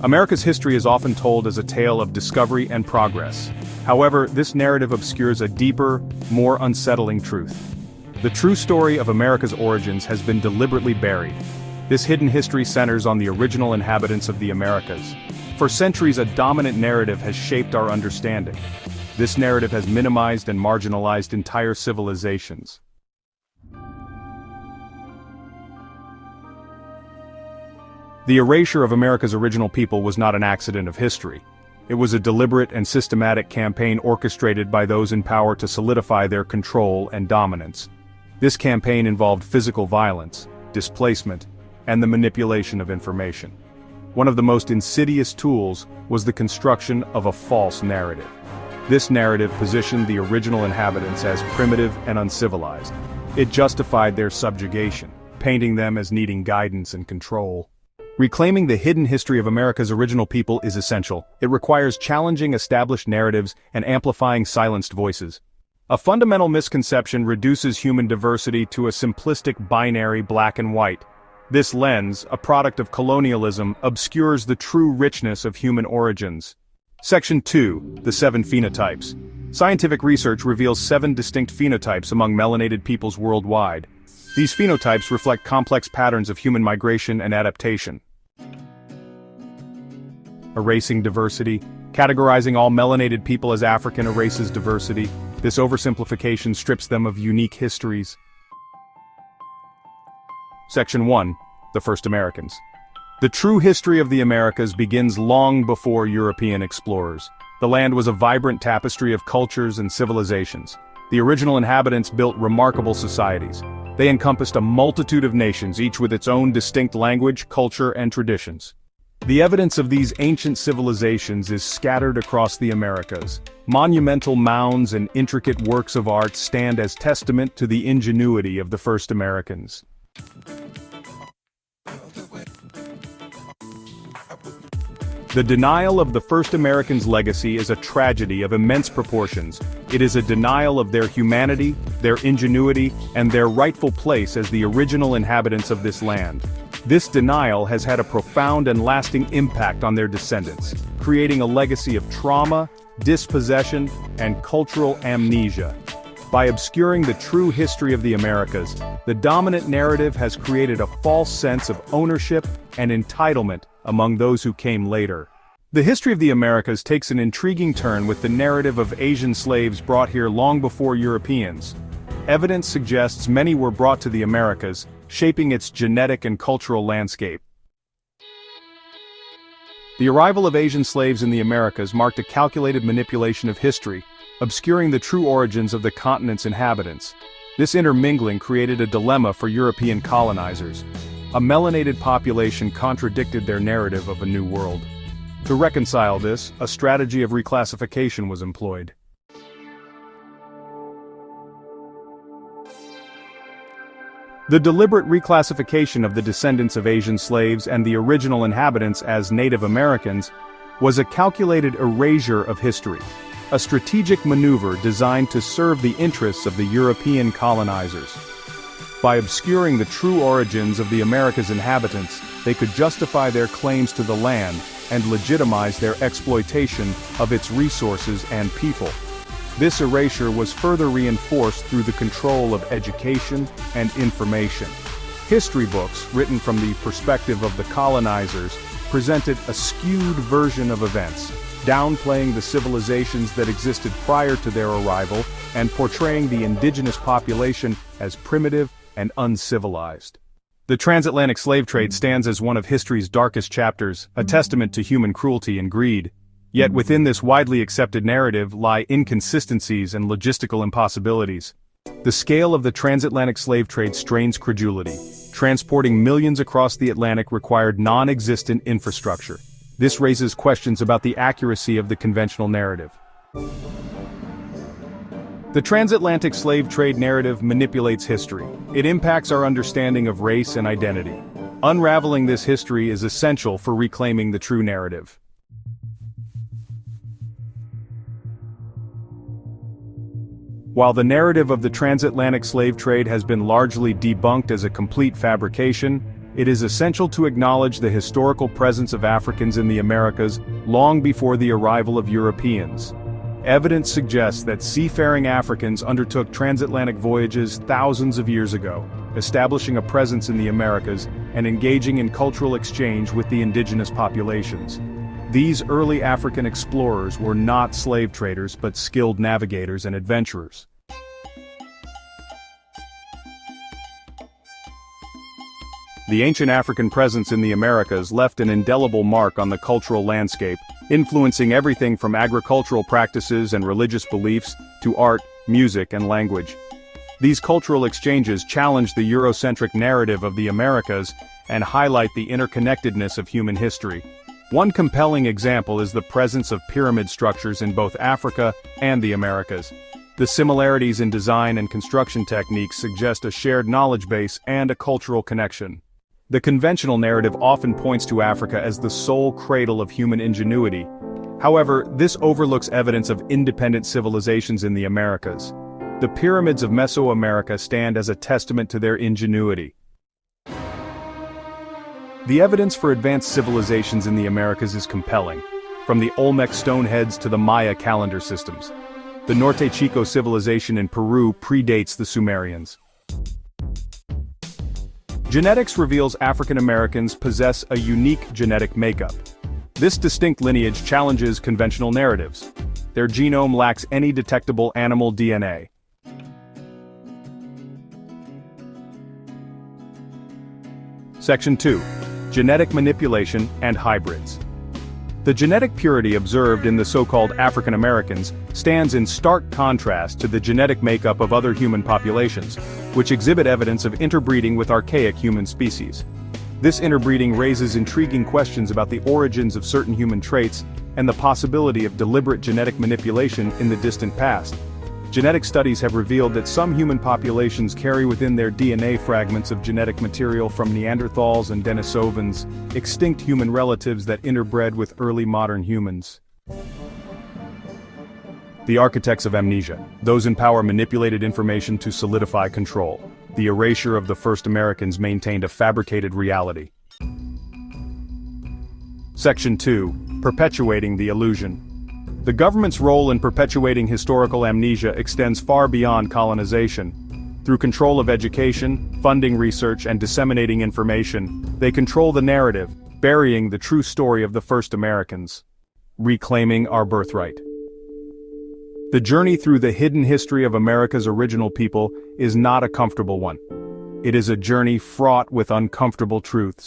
America's history is often told as a tale of discovery and progress. However, this narrative obscures a deeper, more unsettling truth. The true story of America's origins has been deliberately buried. This hidden history centers on the original inhabitants of the Americas. For centuries, a dominant narrative has shaped our understanding. This narrative has minimized and marginalized entire civilizations. The erasure of America's original people was not an accident of history. It was a deliberate and systematic campaign orchestrated by those in power to solidify their control and dominance. This campaign involved physical violence, displacement, and the manipulation of information. One of the most insidious tools was the construction of a false narrative. This narrative positioned the original inhabitants as primitive and uncivilized. It justified their subjugation, painting them as needing guidance and control. Reclaiming the hidden history of America's original people is essential. It requires challenging established narratives and amplifying silenced voices. A fundamental misconception reduces human diversity to a simplistic binary black and white. This lens, a product of colonialism, obscures the true richness of human origins. Section 2, the 7 phenotypes. Scientific research reveals 7 distinct phenotypes among melanated peoples worldwide. These phenotypes reflect complex patterns of human migration and adaptation. Erasing diversity. Categorizing all melanated people as African erases diversity. This oversimplification strips them of unique histories. Section 1. The First Americans. The true history of the Americas begins long before European explorers. The land was a vibrant tapestry of cultures and civilizations. The original inhabitants built remarkable societies. They encompassed a multitude of nations, each with its own distinct language, culture, and traditions. The evidence of these ancient civilizations is scattered across the Americas. Monumental mounds and intricate works of art stand as testament to the ingenuity of the first Americans. The denial of the first Americans' legacy is a tragedy of immense proportions. It is a denial of their humanity, their ingenuity, and their rightful place as the original inhabitants of this land. This denial has had a profound and lasting impact on their descendants, creating a legacy of trauma, dispossession, and cultural amnesia. By obscuring the true history of the Americas, the dominant narrative has created a false sense of ownership and entitlement among those who came later. The history of the Americas takes an intriguing turn with the narrative of Asian slaves brought here long before Europeans. Evidence suggests many were brought to the Americas, shaping its genetic and cultural landscape. The arrival of Asian slaves in the Americas marked a calculated manipulation of history, obscuring the true origins of the continent's inhabitants. This intermingling created a dilemma for European colonizers. A melanated population contradicted their narrative of a new world. To reconcile this, a strategy of reclassification was employed. The deliberate reclassification of the descendants of Asian slaves and the original inhabitants as Native Americans was a calculated erasure of history, a strategic maneuver designed to serve the interests of the European colonizers. By obscuring the true origins of the Americas' inhabitants, they could justify their claims to the land and legitimize their exploitation of its resources and people. This erasure was further reinforced through the control of education and information. History books, written from the perspective of the colonizers, presented a skewed version of events, downplaying the civilizations that existed prior to their arrival and portraying the indigenous population as primitive and uncivilized. The transatlantic slave trade stands as one of history's darkest chapters, a testament to human cruelty and greed. Yet within this widely accepted narrative lie inconsistencies and logistical impossibilities. The scale of the transatlantic slave trade strains credulity. Transporting millions across the Atlantic required non-existent infrastructure. This raises questions about the accuracy of the conventional narrative. The transatlantic slave trade narrative manipulates history. It impacts our understanding of race and identity. Unraveling this history is essential for reclaiming the true narrative. While the narrative of the transatlantic slave trade has been largely debunked as a complete fabrication, It is essential to acknowledge the historical presence of Africans in the Americas long before the arrival of Europeans. Evidence suggests that seafaring Africans undertook transatlantic voyages thousands of years ago, establishing a presence in the Americas and engaging in cultural exchange with the indigenous populations. These early African explorers were not slave traders but skilled navigators and adventurers. The ancient African presence in the Americas left an indelible mark on the cultural landscape, influencing everything from agricultural practices and religious beliefs to art, music, and language. These cultural exchanges challenge the Eurocentric narrative of the Americas and highlight the interconnectedness of human history. One compelling example is the presence of pyramid structures in both Africa and the Americas. The similarities in design and construction techniques suggest a shared knowledge base and a cultural connection. The conventional narrative often points to Africa as the sole cradle of human ingenuity. However, this overlooks evidence of independent civilizations in the Americas. The pyramids of Mesoamerica stand as a testament to their ingenuity. The evidence for advanced civilizations in the Americas is compelling, from the Olmec stoneheads to the Maya calendar systems. The Norte Chico civilization in Peru predates the Sumerians. Genetics reveals African Americans possess a unique genetic makeup. This distinct lineage challenges conventional narratives. Their genome lacks any detectable animal DNA. Section 2. Genetic manipulation and hybrids. The genetic purity observed in the so-called African Americans stands in stark contrast to the genetic makeup of other human populations, which exhibit evidence of interbreeding with archaic human species. This interbreeding raises intriguing questions about the origins of certain human traits and the possibility of deliberate genetic manipulation in the distant past. Genetic studies have revealed that some human populations carry within their DNA fragments of genetic material from Neanderthals and Denisovans, extinct human relatives that interbred with early modern humans. The architects of amnesia, those in power manipulated information to solidify control. The erasure of the first Americans maintained a fabricated reality. Section 2. Perpetuating the illusion. The government's role in perpetuating historical amnesia extends far beyond colonization. Through control of education, funding research, and disseminating information, they control the narrative, burying the true story of the first Americans. Reclaiming our birthright. The journey through the hidden history of America's original people is not a comfortable one. It is a journey fraught with uncomfortable truths.